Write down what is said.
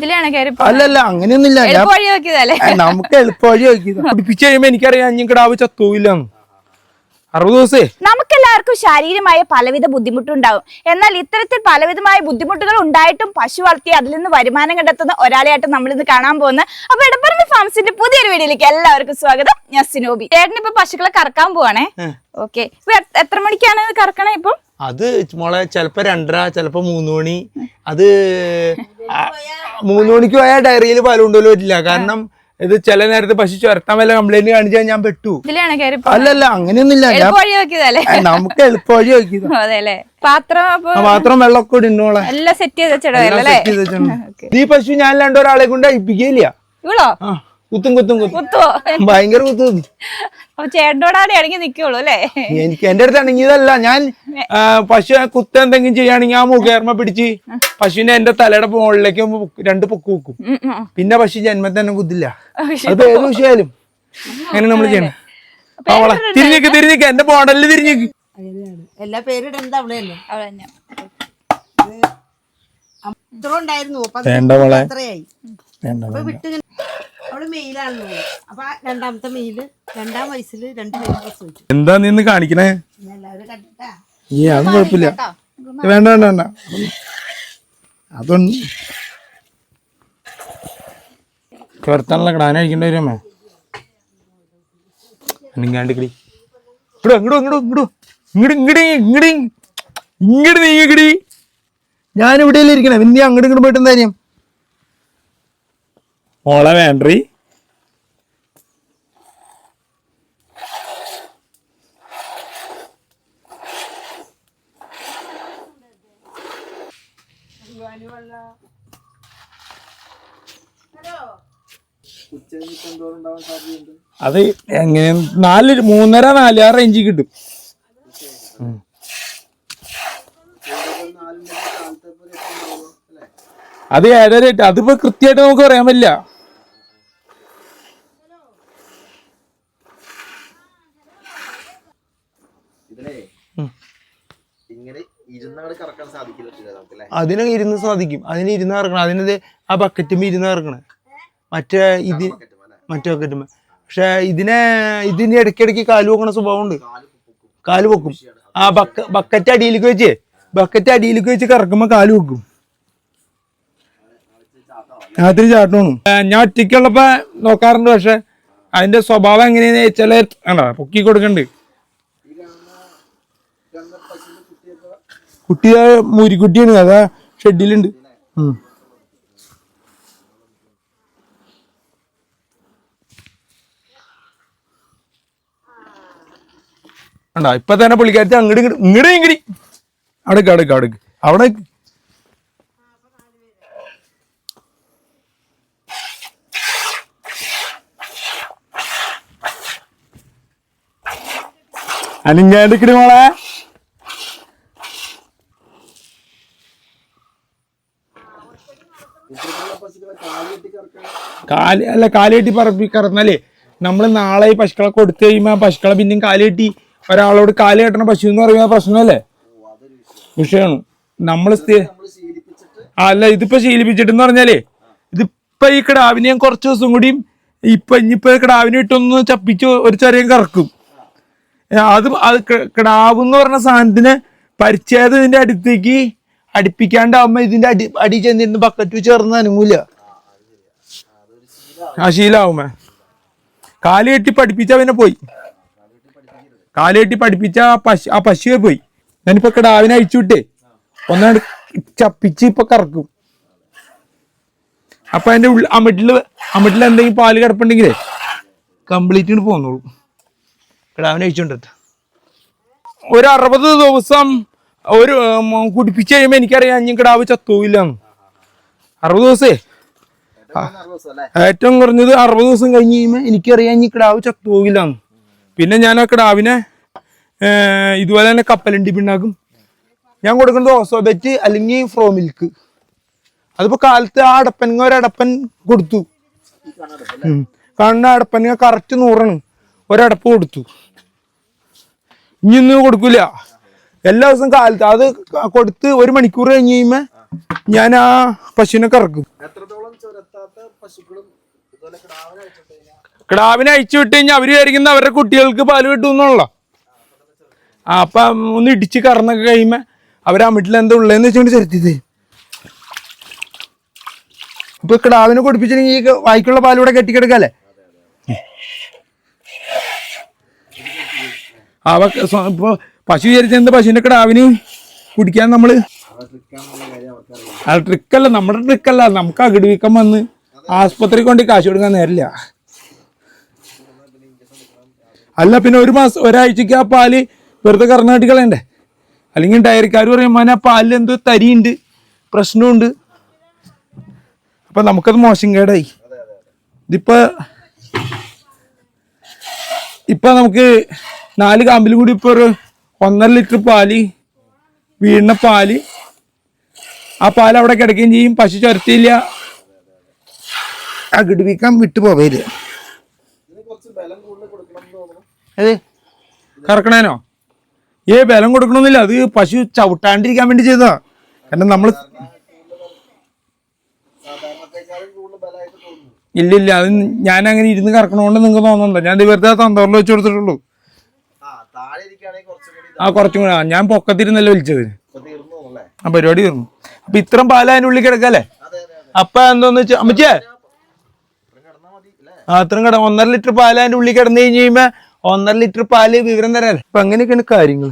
അല്ലല്ല അങ്ങനെയൊന്നുമില്ല. നമുക്ക് എളുപ്പവഴി നോക്കിയത് കുടിപ്പിച്ചു കഴിയുമ്പോ എനിക്കറിയാം അഞ്ഞും കിടാവ് ചത്തൂയില്ലാന്ന്. 60 ദിവസേ നമുക്കെല്ലാവർക്കും ശാരീരികമായ പലവിധ ബുദ്ധിമുട്ടുണ്ടാവും. എന്നാൽ ഇത്തരത്തിൽ പലവിധമായ ബുദ്ധിമുട്ടുകൾ ഉണ്ടായിട്ടും പശു വളർത്തി അതിൽ നിന്ന് വരുമാനം കണ്ടെത്തുന്ന ഒരാളെയായിട്ട് നമ്മൾ ഇന്ന് കാണാൻ പോകുന്നത്. അപ്പൊ എടപ്പറമ്പ് ഫാംസിന്റെ പുതിയൊരു വീഡിയോയിലേക്ക് എല്ലാവർക്കും സ്വാഗതം. ഞാൻ സിനോബി. ചേട്ടനിപ്പോ പശുക്കളെ കറക്കാൻ പോവാണേ. ഓക്കെ, എത്ര മണിക്കാണ് കറക്കണേ? ഇപ്പൊ അത് മോളെ ചിലപ്പോ 2:30, ചിലപ്പോ 3 മണി. അത് 3 മണിക്ക് പോയാൽ ഡയറിയിൽ പാൽ കൊണ്ടുപോലും പറ്റില്ല. കാരണം ഇത് ചില നേരത്തെ പശു ചുരത്താൻ വല്ല കംപ്ലൈന്റ് കാണിച്ചാൽ ഞാൻ പെട്ടു. അല്ലല്ല അങ്ങനെയൊന്നുമില്ല. നമുക്ക് എളുപ്പവഴി നോക്കിയത്. പാത്രം വെള്ളമൊക്കെ ഇടുന്നോളെ ഈ പശു ഞാൻ ഒരാളെ കൊണ്ട് അഴിപ്പിക്കുകയില്ല. കുത്തും ഭയങ്കര കുത്തും. ചേട്ടനോടാണ് ഇറങ്ങി നിക്കുള്ളൂ അല്ലേ? എനിക്ക് എന്റെ അടുത്ത് ഇണങ്ങിയതല്ല. ഞാൻ പശു കുത്ത എന്തെങ്കിലും ചെയ്യുകയാണെങ്കിൽ ആ മുഖേർമ പിടിച്ച് പശുവിനെ എന്റെ തലയുടെ മുകളിലേക്ക് 2 പൊക്ക് വെക്കും. പിന്നെ പശു ജന്മത്തെ തന്നെ കുത്തില്ല. അത് ഏത് വിഷയാലും അങ്ങനെ നമ്മൾ ചെയ്യണം. തിരിഞ്ഞേക്ക് എന്റെ മോഡലില് തിരിഞ്ഞേക്ക്. എല്ലാ പേരിടുന്നത് അവളെയല്ലേ? അവള് മെയിലാണെന്ന് തോന്നുന്നു. അപ്പൊ രണ്ടാമത്തെ മെയില് 2-ാം വയസ്സിൽ 2 പേര് പ്രസവിച്ചു. എന്താ നിന്ന് കാണിക്കണേ? എല്ലാവരും കണ്ടിട്ടാ. അതും കുഴപ്പമില്ല. വേണ്ട അതൊന്നും ചേർത്താനുള്ള കിടാന കഴിക്കേണ്ടി വരുമേ. ഇങ്ങാണ്ടിക്കടി ഇങ്ങോട്ട് നീങ്ങിക്കടി. ഞാനിവിടെയല്ലേ ഇരിക്കണേ. പിന്നെ അങ്ങോട്ട് പോയിട്ട് എന്താ കാര്യം? മോളെ വേണ്ടി അത് എങ്ങനെ 3:30-4 റേഞ്ചിൽ കിട്ടും. അത് 7:30. അതിപ്പോ കൃത്യമായിട്ട് നമുക്ക് പറയാൻ പറ്റില്ല. അതിന് ഇരുന്ന് സാധിക്കും. അതിന് ഇരുന്ന് ഇറക്കണം. അതിനത് ആ ബക്കറ്റും ഇരുന്ന് ഇറക്കണേ. മറ്റേ ബക്കറ്റും. പക്ഷെ ഇതിന് ഇടയ്ക്കിടയ്ക്ക് കാല് വെക്കണ സ്വഭാവം ഉണ്ട്. കാല് വെക്കും. ആ ബക്കറ്റ് അടിയിലേക്ക് വെച്ച് കറക്കുമ്പോ കാല് വെക്കും. രാത്രി ചാട്ടമാണ്. ഞാൻ ഒറ്റയ്ക്കുള്ളപ്പോ നോക്കാറുണ്ട്. പക്ഷെ അതിന്റെ സ്വഭാവം എങ്ങനെയാന്ന് വെച്ചാൽ പൊക്കി കൊടുക്കണ്ട്. കുട്ടി മുരിക്കുട്ടിയാണ്. അതാ ഷെഡിലുണ്ട്. ഇപ്പൊ തന്നെ പുള്ളിക്കാരത്തി ഇങ്ങടി അവിടെ അനിങ്ങാണ്ടിക്കടി മോളെ. കാലേട്ടി കറന്നാലേ നമ്മള് നാളെ ഈ പശുക്കളെ കൊടുത്തു കഴിയുമ്പോ പശുക്കളെ പിന്നെയും കാലേട്ടി ഒരാളോട് കാല് കെട്ടണ പശു എന്ന് പറയുന്ന പ്രശ്നമല്ലേ, വിഷയമാണ്. നമ്മള് ഇതിപ്പോ ശീലിപ്പിച്ചിട്ടെന്ന് പറഞ്ഞാലേ ഇതിപ്പോ ഈ കിടാവിനെ ഞാൻ കുറച്ച് ദിവസം കൂടിയും ഇനിയിപ്പോ കിടാവിനെ ഇട്ടൊന്ന് ചപ്പിച്ച് ഒരു ചെറിയ കറക്കും. അത് കിടാവ് എന്ന് പറഞ്ഞ സാധനത്തിന് പരിച്ഛേദം ഇതിന്റെ അടുത്തേക്ക് അടുപ്പിക്കാണ്ടാവുമ്പോ ഇതിന്റെ അടി ചെന്നിരുന്ന് ബക്കറ്റ് ചേർന്ന് അനങ്ങൂല. ആ ശീലാവുമ്പോ കാല് കെട്ടി പഠിപ്പിച്ച പിന്നെ പോയി. കാല് കെട്ടി പഠിപ്പിച്ച ആ പശുവെ പോയി. ഞാനിപ്പോ കിടാവിനെ അഴിച്ചുവിട്ടേ ഒന്നാണ് ചപ്പിച്ച് ഇപ്പൊ കറക്കും. അപ്പൊ അതിന്റെ അമിട്ടില് എന്തെങ്കിലും പാല് കിടപ്പുണ്ടെങ്കിലേ കംപ്ലീറ്റ് പോന്നോളൂ. കിടാവിനെ അഴിച്ചുകൊണ്ടിട്ട് ഒരു 60 ദിവസം ഒരു കുടിപ്പിച്ച് കഴിയുമ്പോ എനിക്കറിയാം അഞ്ഞും കിടാവ് ചത്തൂയില്ലാന്ന്. 60 ദിവസേ ഏറ്റവും കുറഞ്ഞത് 60 ദിവസം കഴിഞ്ഞ് കഴിയുമ്പോ എനിക്കറിയാം ഇനി കിടാവ് ചത്തുപോകില്ലാന്ന്. പിന്നെ ഞാൻ ആ കിടാവിനെ ഇതുപോലെ തന്നെ കപ്പലണ്ടി പിണ്ണാക്കും. ഞാൻ കൊടുക്കുന്നത് ഓസോബെറ്റ് അല്ലെങ്കിൽ ഫ്രോ മിൽക്ക്. അതിപ്പോ കാലത്ത് ആ ഒരടപ്പൻ കൊടുത്തു. കാണുന്ന അടപ്പൻ കറക്റ്റ് 100 ഒരടപ്പ് കൊടുത്തു. ഇനിയൊന്നും കൊടുക്കൂല. എല്ലാ ദിവസവും കാലത്ത് അത് കൊടുത്ത് 1 മണിക്കൂർ കഴിഞ്ഞ് കഴിയുമ്പോ ഞാൻ ആ പശുവിനെ കറക്കും. കിടാവിനെ അയച്ചു വിട്ട് കഴിഞ്ഞാൽ അവര് വിചാരിക്കുന്ന അവരുടെ കുട്ടികൾക്ക് പാല് കിട്ടും എന്നുള്ള. അപ്പൊ ഒന്ന് ഇടിച്ച് കറന്നൊക്കെ കഴിയുമ്പോ അവര് ആ വീട്ടിൽ എന്താ ഉള്ളതെന്ന് വെച്ചോണ്ട് ചെറുത്തിയത്. ഇപ്പൊ കിടാവിനെ കൊടുപ്പിച്ചില്ലെങ്കിൽ വായിക്കുള്ള പാലൂടെ കെട്ടിക്കെടുക്കല്ലേ. ഇപ്പൊ പശു വിചാരിച്ച എന്താ പശുവിന്റെ കിടാവിന് കുടിക്കാൻ നമ്മള് ട്രിക്കല്ല, നമ്മുടെ ട്രിക്കല്ല. നമുക്ക് അകിട് വീക്കം വന്ന് ആസ്പത്രി കൊണ്ട് കാശ് കൊടുക്കാൻ നേരില്ല. അല്ല പിന്നെ ഒരു മാസം ഒരാഴ്ചക്ക് ആ പാല് വെറുതെ കറന്നാട്ടി കളയണ്ടേ. അല്ലെങ്കിൽ ഡയറിക്കാർ പറയും മോനെ ആ പാലിൽ എന്തോ തരിയുണ്ട്, പ്രശ്നമുണ്ട്. അപ്പൊ നമുക്കത് മോശം കേടായി. ഇപ്പൊ നമുക്ക് 4 കാമ്പിൽ കൂടി ഇപ്പൊ ഒരു 1.5 ലിറ്റർ പാല് വീണ പാല്, ആ പാൽ അവിടെ കിടക്കുകയും ചെയ്യും. പശു ചുരത്തിയില്ല, അകിട് വീക്കം വിട്ടു പോവരുത്. അതെ കറക്കണേനോ ബലം കൊടുക്കണമെന്നില്ല. അത് പശു ചവിട്ടാണ്ടിരിക്കാൻ വേണ്ടി ചെയ്തതാ. കാരണം നമ്മള് ഇല്ലില്ല, അത് ഞാൻ അങ്ങനെ ഇരുന്ന് കറക്കണോണ്ട് നിങ്ങൾക്ക് തോന്നുന്നുണ്ടോ? ഞാൻ വെറുതെ തന്തോറിൽ വെച്ച് കൊടുത്തിട്ടുള്ളൂ. കുറച്ചും കൂടെ ഞാൻ പൊക്കത്തിരുന്നല്ലോ വലിച്ചത്. ആ പരിപാടി തീർന്നു. അപ്പൊ ഇത്രയും പാല അതിന്റെ ഉള്ളിൽ കിടക്കല്ലേ. അപ്പൊ എന്തോന്ന് വെച്ചാ അമ്മച്ചേ അത്രയും 1.5 ലിറ്റർ പാല അതിന്റെ ഉള്ളിൽ കിടന്നു കഴിഞ്ഞ് കഴിയുമ്പോ 1.5 ലിറ്റർ പാല് വിവരം തരാല്ലേ. അപ്പൊ അങ്ങനെയൊക്കെയാണ് കാര്യങ്ങൾ.